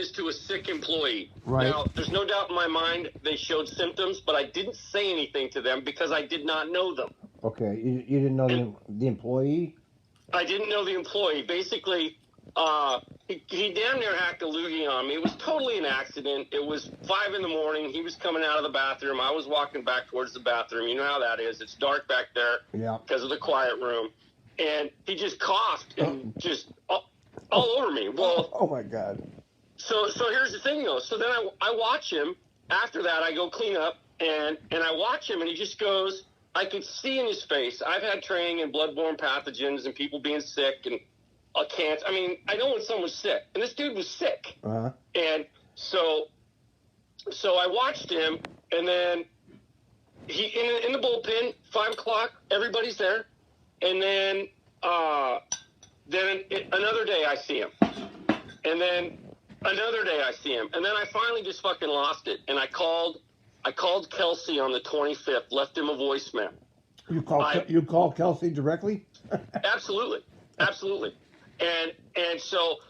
is to a sick employee. Right. Now, there's no doubt in my mind they showed symptoms, but I didn't say anything to them because I did not know them. Okay, you didn't know the employee? I didn't know the employee. Basically, he damn near hacked a loogie on me. It was totally an accident. It was 5 a.m. He was coming out of the bathroom. I was walking back towards the bathroom. You know how that is. It's dark back there because of the quiet room. And he just coughed and just all over me. Well, oh my God. So here's the thing, though. So then I watch him. After that, I go clean up, and I watch him, and he just goes, I could see in his face, I've had training in bloodborne pathogens and people being sick and cancer. I mean, I know when someone's sick, and this dude was sick. Uh-huh. And so I watched him, and then he in the bullpen, 5 o'clock, everybody's there, and then another day I see him, and then another day I see him, and then I finally just fucking lost it, and I called Kelsey on the 25th, left him a voicemail. You called Kelsey directly? Absolutely. And so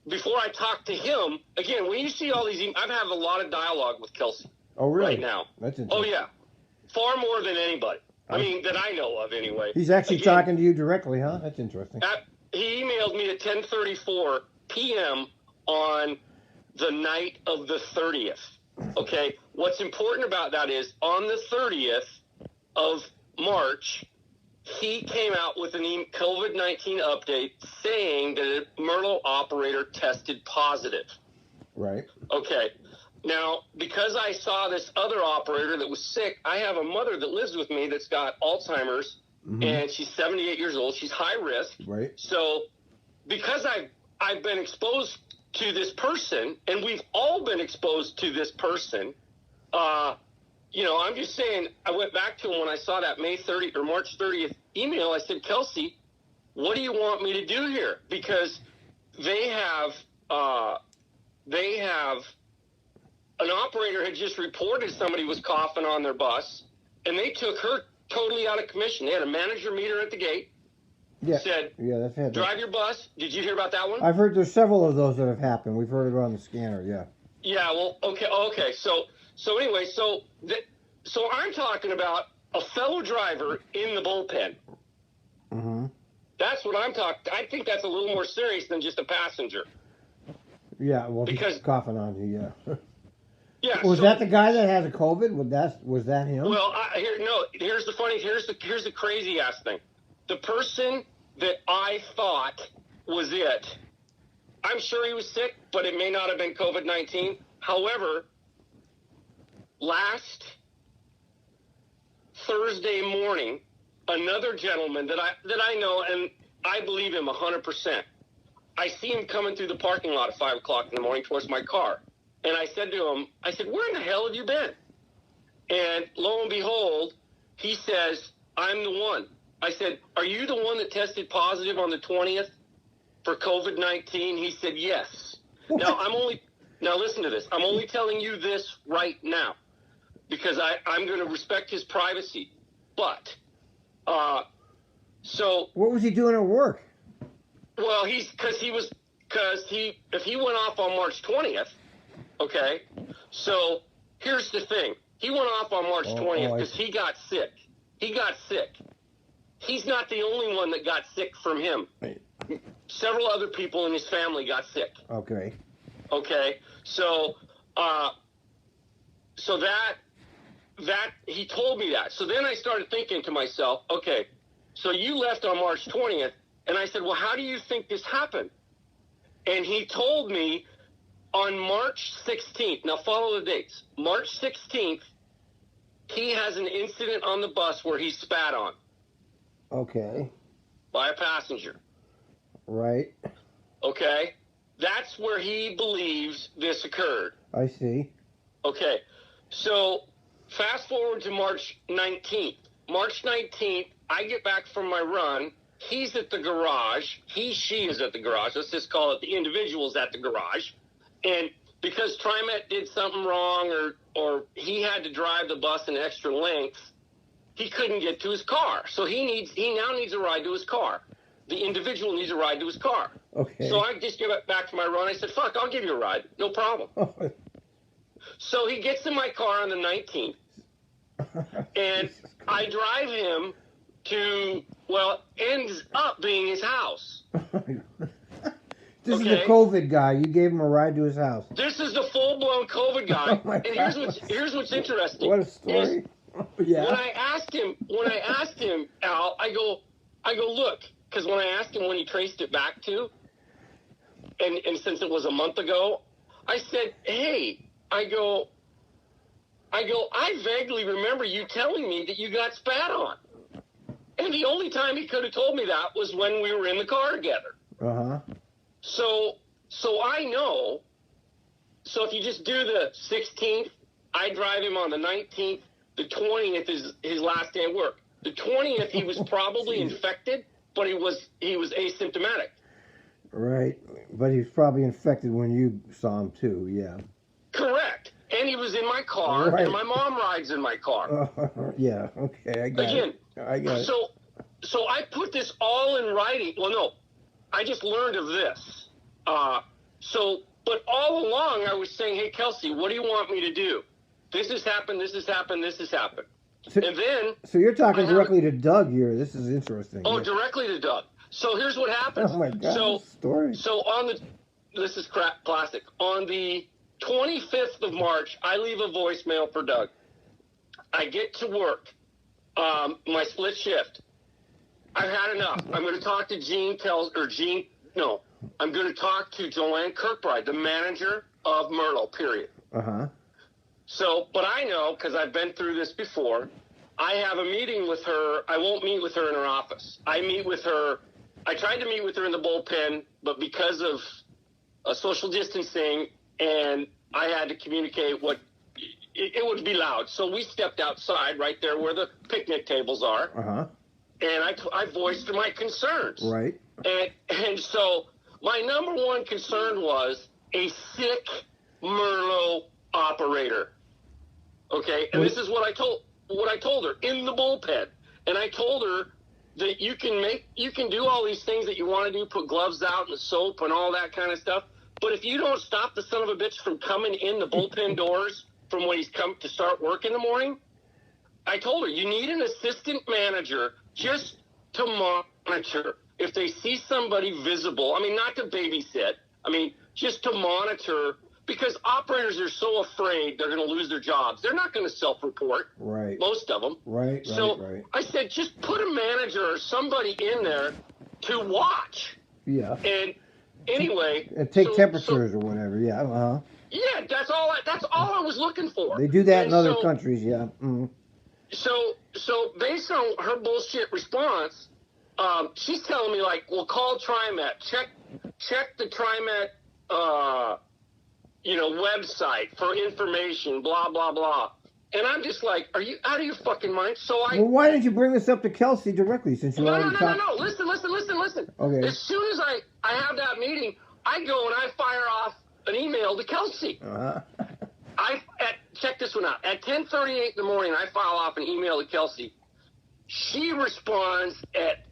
before I talk to him, again, when you see all these, I've had a lot of dialogue with Kelsey. Oh, really? Right now. That's interesting. Oh, yeah. Far more than anybody. I mean, that I know of anyway. He's actually talking to you directly, huh? That's interesting. He emailed me at 10:34 p.m. on the night of the 30th. Okay? What's important about that is on the 30th of March, he came out with an COVID-19 update saying that a Myrtle operator tested positive. Right. Okay. Now, because I saw this other operator that was sick, I have a mother that lives with me that's got Alzheimer's, and she's 78 years old. She's high risk. Right. So because I've been exposed to this person, and we've all been exposed to this person, I'm just saying, I went back to him when I saw that March 30th email. I said, Kelsey, what do you want me to do here? Because they have an operator had just reported somebody was coughing on their bus, and they took her totally out of commission. They had a manager meet her at the gate. Yeah. Said, that's drive your bus. Did you hear about that one? I've heard there's several of those that have happened. We've heard it on the scanner, yeah. Yeah, well, okay. So anyway, so I'm talking about a fellow driver in the bullpen. Mm-hmm. That's what I'm talking. I think that's a little more serious than just a passenger. Yeah, well, because he's coughing on you, yeah. Yeah. Was that the guy that has a COVID? Was that him? Well, here's the crazy ass thing. The person that I thought was it, I'm sure he was sick, but it may not have been COVID-19. However, last Thursday morning, another gentleman that I know, and I believe him 100%. I see him coming through the parking lot at 5 o'clock in the morning towards my car. And I said to him, where in the hell have you been? And lo and behold, he says, I'm the one. I said, are you the one that tested positive on the 20th for COVID-19? He said, yes. Now listen to this. I'm only telling you this right now because I'm going to respect his privacy. But, so. What was he doing at work? Well, if he went off on March 20th, okay, so here's the thing. He went off on March 20th because he got sick. He's not the only one that got sick from him. Right. Several other people in his family got sick. Okay. Okay, so that he told me that. So then I started thinking to myself, okay, so you left on March 20th, and I said, well, how do you think this happened? And he told me on March 16th, now follow the dates, March 16th, he has an incident on the bus where he spat on. Okay. By a passenger. Right. Okay. That's where he believes this occurred. I see. Okay. So fast forward to March 19th. March 19th, I get back from my run. He's at the garage. She is at the garage. Let's just call it the individual's at the garage. And because Trimet did something wrong or he had to drive the bus an extra length, he couldn't get to his car. So he now needs a ride to his car. the individual needs a ride to his car. Okay. So I just give it back to my run. I said, fuck, I'll give you a ride. No problem. So he gets in my car on the 19th, and I drive him to, well, ends up being his house. This is the COVID guy. You gave him a ride to his house. This is the full-blown COVID guy. Oh my and God. here's what's interesting. What a story. Yeah. When I asked him, Al, I go, look, because when I asked him when he traced it back to, and since it was a month ago, I said, hey, I vaguely remember you telling me that you got spat on. And the only time he could have told me that was when we were in the car together. Uh-huh. So I know, so if you just do the 16th, I drive him on the 19th, the 20th is his last day of work. The 20th, he was probably infected, but he was asymptomatic. Right. But he was probably infected when you saw him too, yeah. Correct. And he was in my car, right. And my mom rides in my car. Yeah, okay, I got it. I got it. So I put this all in writing. Well, no, I just learned of this. But all along I was saying, hey, Kelsey, what do you want me to do? This has happened, this has happened, this has happened. So, and then... So you're talking directly to Doug here. This is interesting. Oh, directly to Doug. So here's what happens. Oh, my God, story. So this is classic. On the 25th of March, I leave a voicemail for Doug. I get to work, my split shift. I've had enough. I'm going to talk to I'm going to talk to Joanne Kirkbride, the manager of Myrtle, period. Uh-huh. So, but I know, because I've been through this before, I have a meeting with her. I won't meet with her in her office. I tried to meet with her in the bullpen, but because of social distancing, and I had to communicate it would be loud. So we stepped outside right there where the picnic tables are. Uh-huh. And I voiced my concerns. Right. And so my number one concern was a sick Merlot operator. Okay? And this is what I told her in the bullpen. And I told her that you can do all these things that you want to do, put gloves out and soap and all that kind of stuff. But if you don't stop the son of a bitch from coming in the bullpen doors from when he's come to start work in the morning, I told her, you need an assistant manager just to monitor. If they see somebody visible, I mean, not to babysit, I mean, just to monitor, because operators are so afraid they're going to lose their jobs. They're not going to self-report. Right. Most of them. Right. I said, just put a manager or somebody in there to watch. Yeah. And anyway. And take temperatures or whatever, yeah. Uh-huh. Yeah, that's all I was looking for. They do that in other countries, yeah. Mm-hmm. So based on her bullshit response, she's telling me, like, well, call Trimet, check the Trimet, website for information, blah, blah, blah. And I'm just like, are you out of your fucking mind? Well, why didn't you bring this up to Kelsey directly since you already talked? No. Listen. Okay. As soon as I have that meeting, I go and I fire off an email to Kelsey. Uh-huh. Check this one out. At 10:38 in the morning, I file off an email to Kelsey. She responds at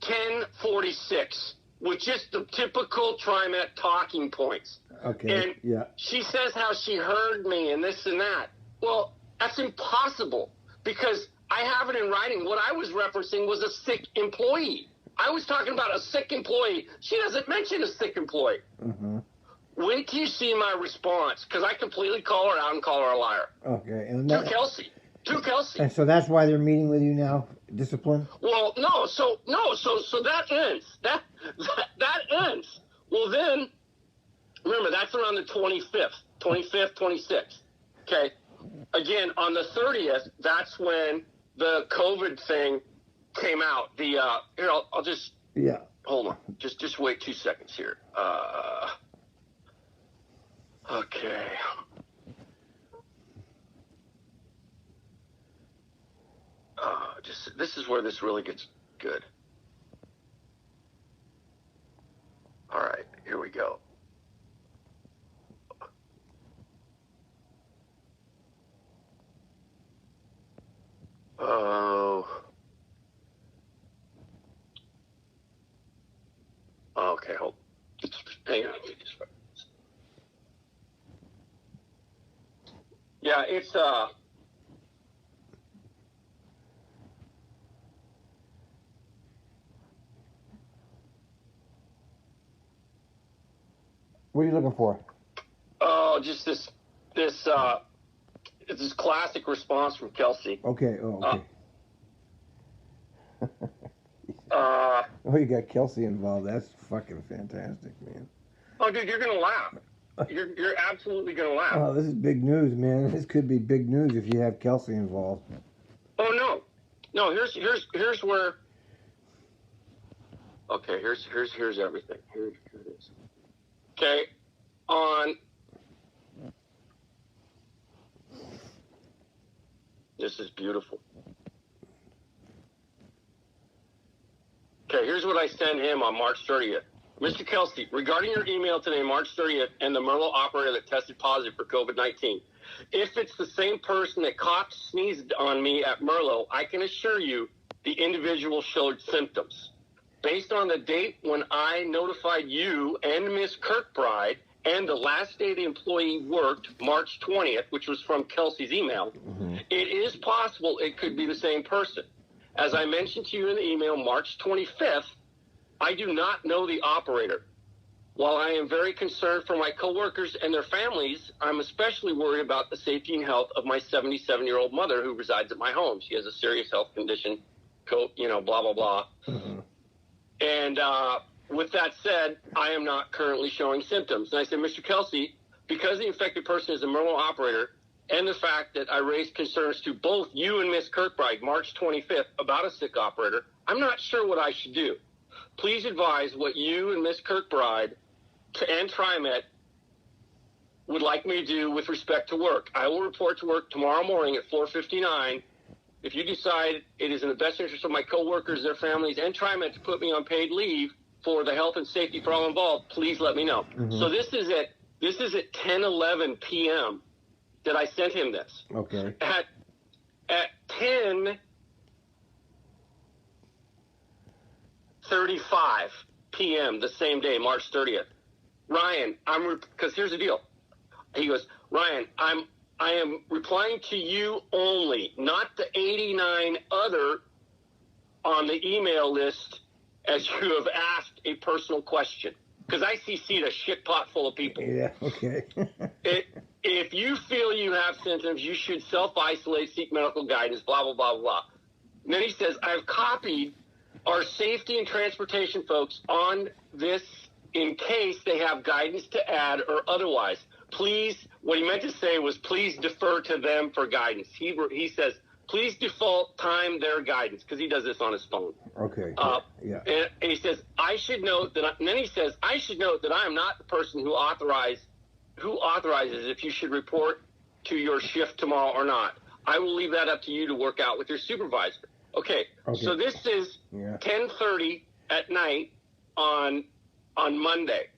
10:46 with just the typical Trimet talking points. Okay. And yeah. She says how she heard me and this and that. Well, that's impossible because I have it in writing. What I was referencing was a sick employee. I was talking about a sick employee. She doesn't mention a sick employee. Mm-hmm. Wait till you see my response, because I completely call her out and call her a liar. Okay. And to Kelsey. And so that's why they're meeting with you now? Discipline? Well, no. So that ends. That ends. Well, then, remember, that's around the 25th, 26th. Okay. Again, on the 30th, that's when the COVID thing came out. Here, I'll just... Yeah. Hold on. Just wait 2 seconds here. Okay. This is where this really gets good. All right, here we go. Oh. Yeah, it's What are you looking for? oh, just this it's this classic response from Kelsey. Okay. Oh, okay. Uh, Oh, you got Kelsey involved. That's fucking fantastic, man. oh, dude, you're gonna laugh. You're absolutely gonna laugh. Oh, this is big news, man. This could be big news if you have Kelsey involved. Oh no. Here's where. Okay, here's everything. Here it is. Okay, on. This is beautiful. Okay, here's what I sent him on March 30th. Mr. Kelsey, regarding your email today, March 30th, and the Merlot operator that tested positive for COVID-19, if it's the same person that coughed, sneezed on me at Merlot, I can assure you the individual showed symptoms. Based on the date when I notified you and Miss Kirkbride, and the last day the employee worked, March 20th, which was from Kelsey's email, it is possible it could be the same person. As I mentioned to you in the email, March 25th, I do not know the operator. While I am very concerned for my coworkers and their families, I'm especially worried about the safety and health of my 77-year-old mother who resides at my home. She has a serious health condition, blah, blah, blah. And with that said, I am not currently showing symptoms. And I said, Mr. Kelsey, because the infected person is a Merlot operator, and the fact that I raised concerns to both you and Miss Kirkbride March 25th about a sick operator, I'm not sure what I should do. Please advise what you and Miss Kirkbride and Trimet would like me to do with respect to work. I will report to work tomorrow morning at 4:59. If you decide it is in the best interest of my coworkers, their families, and Trimet to put me on paid leave for the health and safety for all involved, please let me know. So this is at 10:11 p.m. that I sent him this. Okay. At 10:35 p.m. the same day, March 30th. Ryan, because here's the deal. He goes, Ryan, I am replying to you only, not the 89 other on the email list as you have asked a personal question. Because I CC'd a shit pot full of people. Yeah, okay. If you feel you have symptoms, you should self-isolate, seek medical guidance, blah, blah, blah, blah. And then he says, I've copied our safety and transportation folks on this in case they have guidance to add or otherwise. Please, what he meant to say was, please defer to them for guidance. He says, please default time their guidance, because he does this on his phone. Okay. Yeah. And he says, I should note that, and then he says, I should note that I am not the person who authorizes if you should report to your shift tomorrow or not. I will leave that up to you to work out with your supervisor. Okay. So this is 10:30 at night on Monday.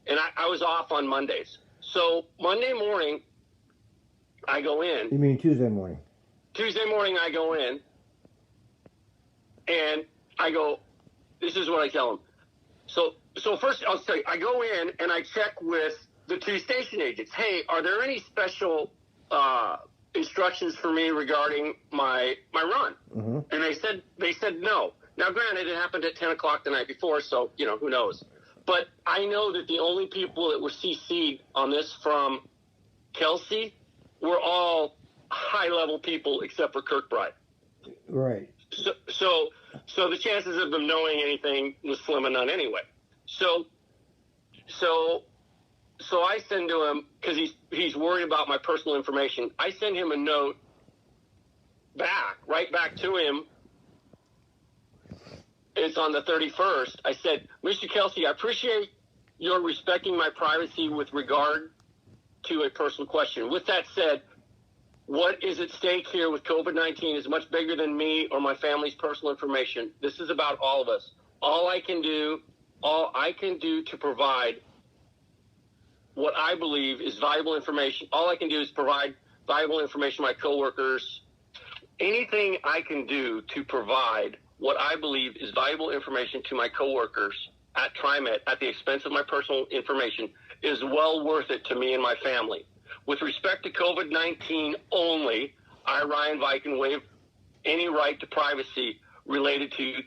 And I was off on Mondays. So Monday morning, I go in. You mean Tuesday morning? Tuesday morning, I go in. And I go, this is what I tell him. So first, I'll say, I go in and I check with the two station agents. Hey, are there any special instructions for me regarding my run? And they said no. Now, granted, it happened at 10 o'clock the night before, so, who knows. But I know that the only people that were CC'd on this from Kelsey were all high-level people except for Kirkbride. Right. So the chances of them knowing anything was slim and none anyway. So I send to him, because he's worried about my personal information. I send him a note right back to him. It's on the 31st. I said, Mr. Kelsey, I appreciate your respecting my privacy with regard to a personal question. With that said, what is at stake here with COVID-19 is much bigger than me or my family's personal information. This is about all of us. All I can do to provide what I believe is valuable information. All I can do is provide valuable information to my coworkers. Anything I can do to provide what I believe is valuable information to my coworkers at Trimet at the expense of my personal information is well worth it to me and my family. with respect to COVID-19 only, I, Ryan Viken, waive any right to privacy related to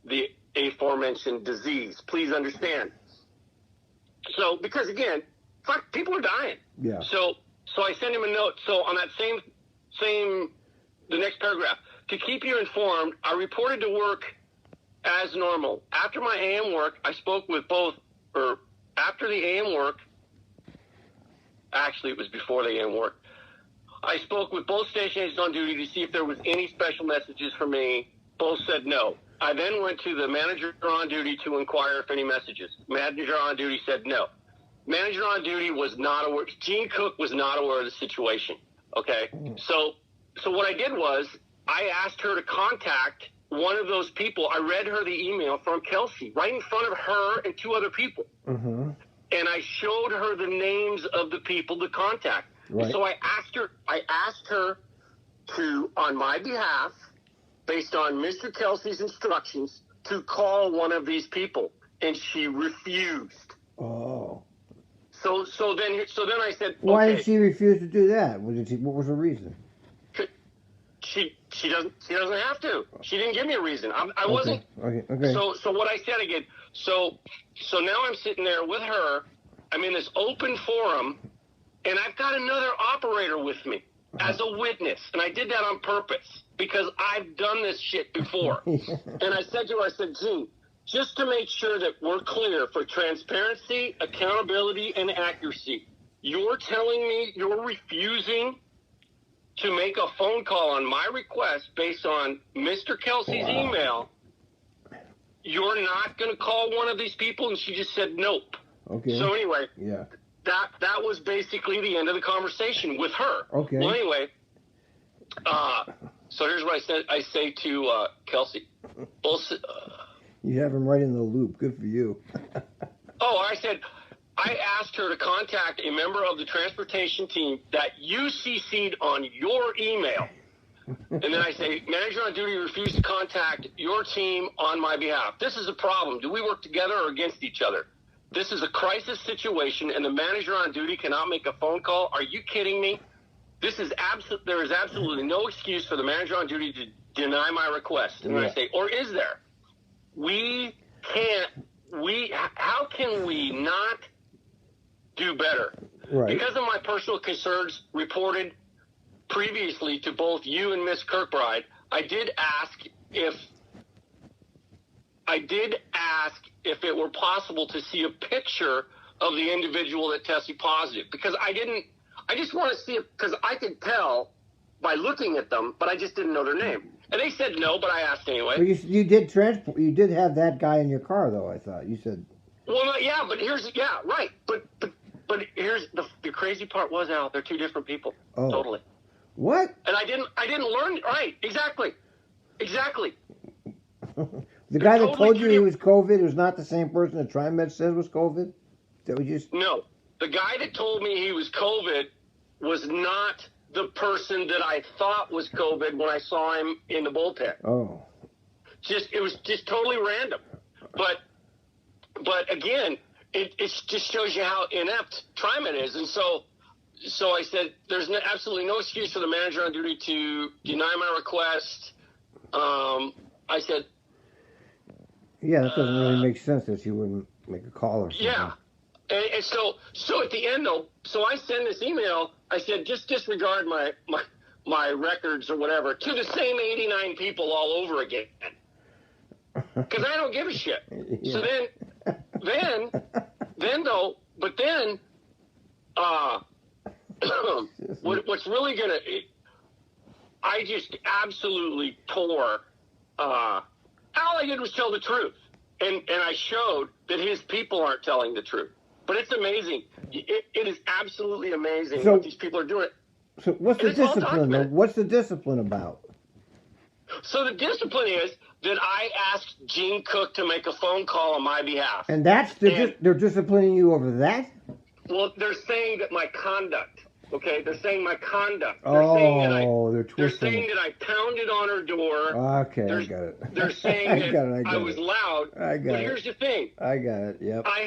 the aforementioned disease. Please understand. So, because again, fuck, people are dying. Yeah. So I send him a note. So on that the next paragraph, to keep you informed, I reported to work as normal. After my AM work, I spoke with after the AM work, actually it was before the AM work, I spoke with both station agents on duty to see if there was any special messages for me. Both said no. I then went to the manager on duty to inquire if any messages. Manager on duty said no. Manager on duty was not aware. Gene Cook was not aware of the situation. Okay. So what I did was I asked her to contact one of those people. I read her the email from Kelsey right in front of her and two other people. Mm-hmm. And I showed her the names of the people to contact. Right. So I asked her to, on my behalf, based on Mr. Kelsey's instructions, to call one of these people, and she refused. Oh. So then I said, why okay, did she refuse to do that? What was her reason? She doesn't have to. She didn't give me a reason. I wasn't. Okay. So what I said again. So now I'm sitting there with her. I'm in this open forum, and I've got another operator with me as a witness, and I did that on purpose because I've done this shit before. And I said to her, I said, Gene, just to make sure that we're clear for transparency, accountability, and accuracy, you're telling me you're refusing to make a phone call on my request based on Mr. Kelsey's email. You're not going to call one of these people? And she just said nope. Okay. So anyway, yeah, that was basically the end of the conversation with her. Okay. Well, anyway, so here's what I say to Kelsey. You have him right in the loop. Good for you. I asked her to contact a member of the transportation team that you CC'd on your email. And then I say, manager on duty refused to contact your team on my behalf. This is a problem. Do we work together or against each other? This is a crisis situation, and the manager on duty cannot make a phone call. Are you kidding me? There is absolutely no excuse for the manager on duty to deny my request. And I say, or is there? How can we not do better? Right. Because of my personal concerns reported previously to both you and Miss Kirkbride, I did ask if it were possible to see a picture of the individual that tested positive, because I just want to see it because I could tell by looking at them, but I just didn't know their name. And they said no, but I asked anyway. But you did have that guy in your car, though, I thought. You said. Well, yeah, but right. But here's the crazy part was, Al, they're two different people. Oh. Totally. What? And I didn't learn, right, exactly. The guy that told you he was COVID was not the same person that Trimet says was COVID? No. The guy that told me he was COVID was not the person that I thought was COVID when I saw him in the bullpen. Oh. It was just totally random. But again, it just shows you how inept Trimet is. And so I said, there's absolutely no excuse for the manager on duty to deny my request. I said, yeah, that doesn't really make sense that you wouldn't make a call or something. Yeah. And so at the end, though, so I send this email. I said, just disregard my records or whatever to the same 89 people all over again. Because I don't give a shit. Yeah. So what's really going to, I just absolutely tore, all I did was tell the truth. And I showed that his people aren't telling the truth. But it's amazing. It is absolutely amazing what these people are doing. So what's the discipline? What's the discipline about? So the discipline is that I asked Gene Cook to make a phone call on my behalf. And they're disciplining you over that? Well, they're saying that my conduct. Okay, they're saying my conduct. They're saying they're twisting. They're saying that I pounded on her door. Okay, I got it. They're saying that I was loud. I got it. But here's the thing. I got it. Yep. I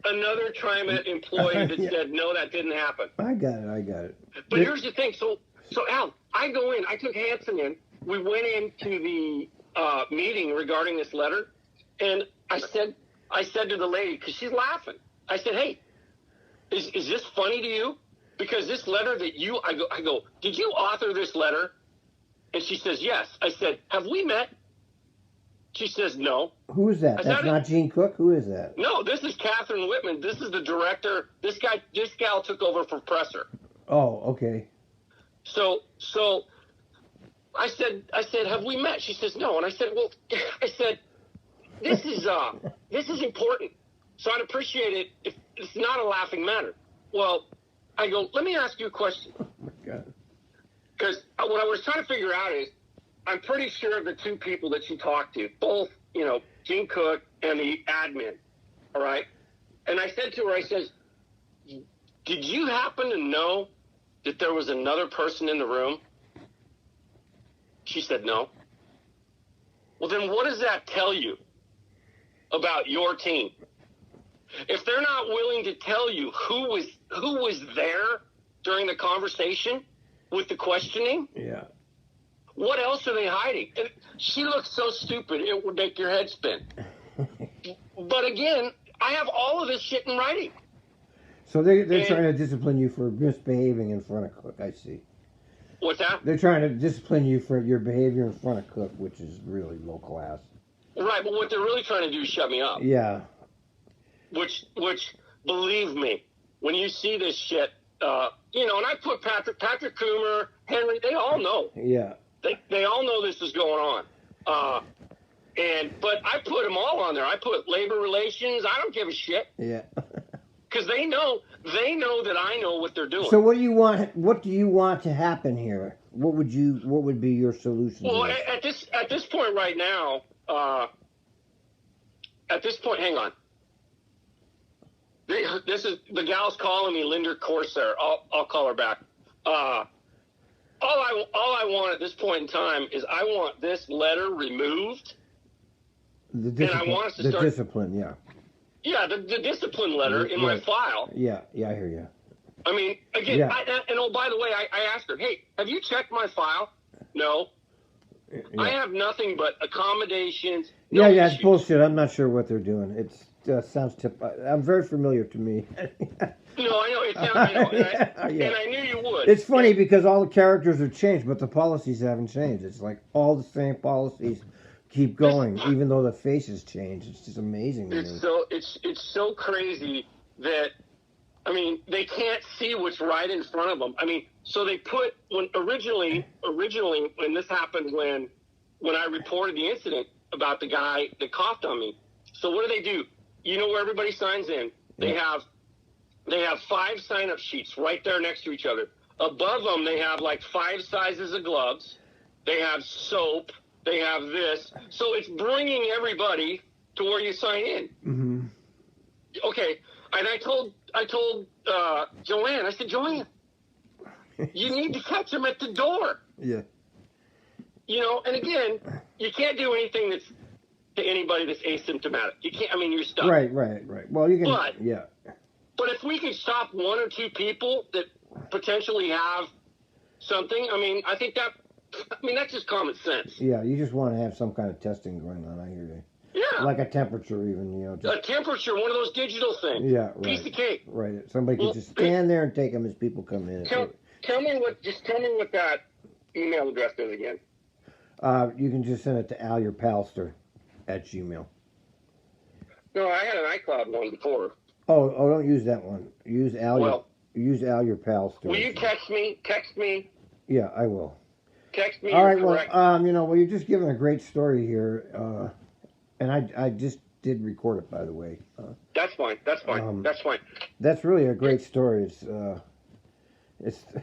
another Trimet employee that Yeah. said, no, that didn't happen. I got it. But here's the thing. So Al, I go in. I took Hanson in. We went into the meeting regarding this letter, and I said to the lady, because she's laughing. I said, hey, is this funny to you? Because this letter that I go, did you author this letter? And she says, yes. I said, have we met? She says, no. Who is that? That's not Gene Cook? Who is that? No, this is Catherine Whitman. This is the director. This gal took over for Presser. Oh, okay. So I said, have we met? She says, no. And I said, well, this is important. So I'd appreciate it if it's not a laughing matter. Well, I go, let me ask you a question. Oh my God. Because what I was trying to figure out is, I'm pretty sure the two people that you talked to, both, Gene Cook and the admin, all right? And I said to her, I says, did you happen to know that there was another person in the room? She said, no. Well, then what does that tell you about your team? If they're not willing to tell you who was there during the conversation with the questioning, yeah. What else are they hiding? And she looks so stupid, it would make your head spin. But again, I have all of this shit in writing. So they're trying to discipline you for misbehaving in front of Cook, I see. What's that? They're trying to discipline you for your behavior in front of Cook, which is really low class. Right, but what they're really trying to do is shut me up. Yeah. Which believe me, when you see this shit, and I put Patrick Coomer, Henry, they all know. Yeah. They all know this is going on. But I put them all on there. I put labor relations. I don't give a shit. Yeah. Because they know that I know what they're doing. So what do you want to happen here? What would be your solution? Well, at this point right now, hang on. This is the gal's calling me Linda Corsair. I'll call her back. All I want at this point in time is I want this letter removed. The discipline, and I want us to start discipline, yeah. Yeah, the discipline letter in my file. Yeah, I hear you. I mean, again, yeah. By the way, I asked her, hey, have you checked my file? No. Yeah. I have nothing but accommodations. No issues. It's bullshit. I'm not sure what they're doing. It sounds I'm very familiar to me. No, I know. It sounds, and I knew you would. It's funny because all the characters are changed, but the policies haven't changed. It's like all the same policies keep going, even though the faces change. It's just amazing. It's so crazy that, I mean, they can't see what's right in front of them. I mean, so they put originally when this happened, when I reported the incident about the guy that coughed on me. So what do? You know where everybody signs in? They have 5 sign-up sheets right there next to each other. Above them, they have like 5 sizes of gloves. They have soap. They have this. So it's bringing everybody to where you sign in. Mm-hmm. Okay. And I told Joanne, I said, Joanne, you need to catch them at the door. Yeah. And again, you can't do anything that's to anybody that's asymptomatic. You can't, you're stuck. Right. Well, you can, But if we can stop 1 or 2 people that potentially have something, I think that's just common sense. Yeah, you just want to have some kind of testing going on, I hear you. Yeah. Like a temperature even, A temperature, one of those digital things. Yeah, right. Piece of cake. Right. Somebody can just stand there and take them as people come in. Tell me what that email address is again. You can just send it to alyourpalster@gmail. No, I had an iCloud one before. Oh, don't use that one. Use alyourpalster. Will you text me? Yeah, I will. Text me. All right, well, you're just giving a great story here, and I just did record it, by the way. That's fine. That's fine. That's really a great story. It's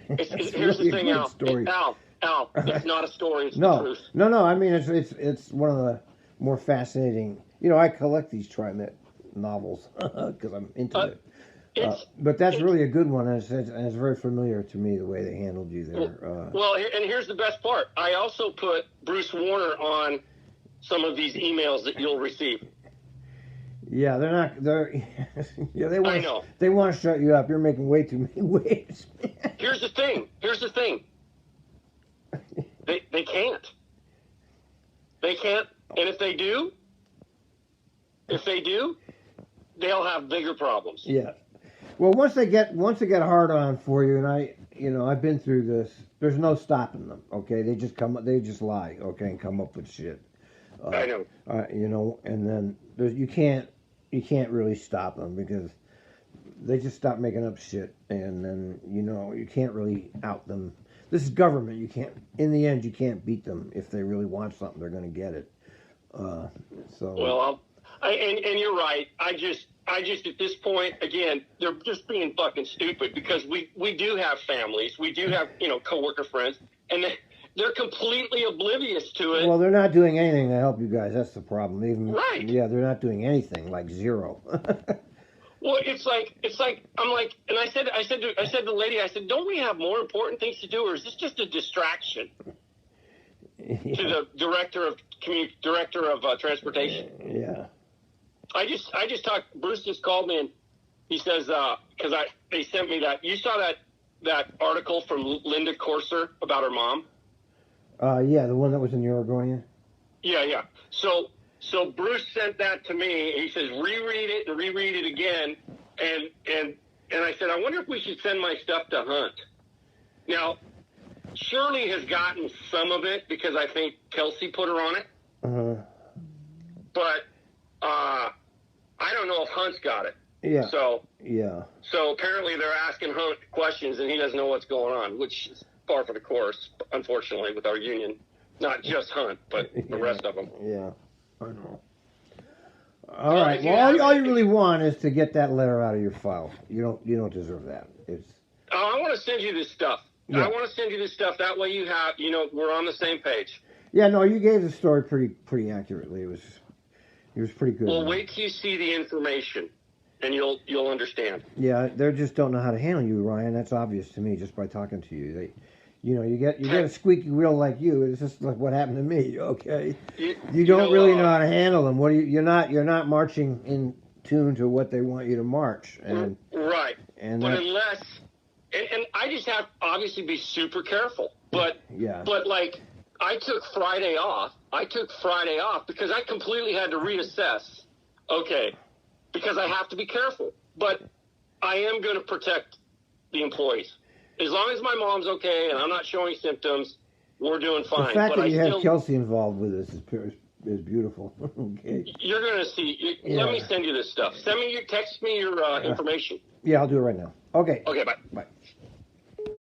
here's really the thing, a great story. Al, it's not a story. It's no, the truth. No. It's one of the more fascinating. I collect these Trimet novels because I'm into it. But that's really a good one, and it's very familiar to me the way they handled you there. Well, and here's the best part. I also put Bruce Warner on some of these emails that you'll receive. Yeah, they're not. They're yeah. I know. They want to shut you up. You're making way too many waves. Here's the thing. They can't. They can't. And if they do, they'll have bigger problems. Yeah. Well, once they get hard on for you, and I've been through this. There's no stopping them. Okay, they just lie. Okay, and come up with shit. I know. And then you can't really stop them because they just stop making up shit, and then you can't really out them. This is government. In the end, you can't beat them. If they really want something, they're going to get it. Well, and you're right. I just at this point, again, they're just being fucking stupid because we do have families, we do have coworker friends, and they're completely oblivious to it. Well, they're not doing anything to help you guys. That's the problem. Right? Yeah, they're not doing anything. Like zero. Well, it's like I'm like, and I said to the lady, I said, don't we have more important things to do, or is this just a distraction? Yeah. To the director of transportation. Yeah. I just talked. Bruce just called me and he says because they sent me that. You saw that article from Linda Corser about her mom. Yeah, the one that was in the Oregonian. Yeah. So Bruce sent that to me. He says reread it again, and I said I wonder if we should send my stuff to Hunt. Now, Shirley has gotten some of it because I think Kelsey put her on it. Uh-huh. But I don't know if Hunt's got it. Yeah. So apparently they're asking Hunt questions and he doesn't know what's going on, which is par for the course, unfortunately, with our union. Not just Hunt, but the rest of them. Yeah, I know. All right. Well, all you really want is to get that letter out of your file. You don't deserve that. I want to send you this stuff. Yeah. I want to send you this stuff. That way we're on the same page. Yeah, no, you gave the story pretty accurately. It was pretty good. Well, wait till you see the information, and you'll understand. Yeah, they just don't know how to handle you, Ryan. That's obvious to me just by talking to you. You get a squeaky wheel like you. It's just like what happened to me. Okay, you don't really know how to handle them. You're not marching in tune to what they want you to march. And right. Unless I just have to obviously be super careful. But like I took Friday off. Because I completely had to reassess. Okay, because I have to be careful. But I am going to protect the employees. As long as my mom's okay and I'm not showing symptoms, we're doing fine. The fact that you have Kelsey involved with this is beautiful. Okay. You're going to see. Let me send you this stuff. Text me your information. Yeah, I'll do it right now. Okay. Okay, bye. Bye.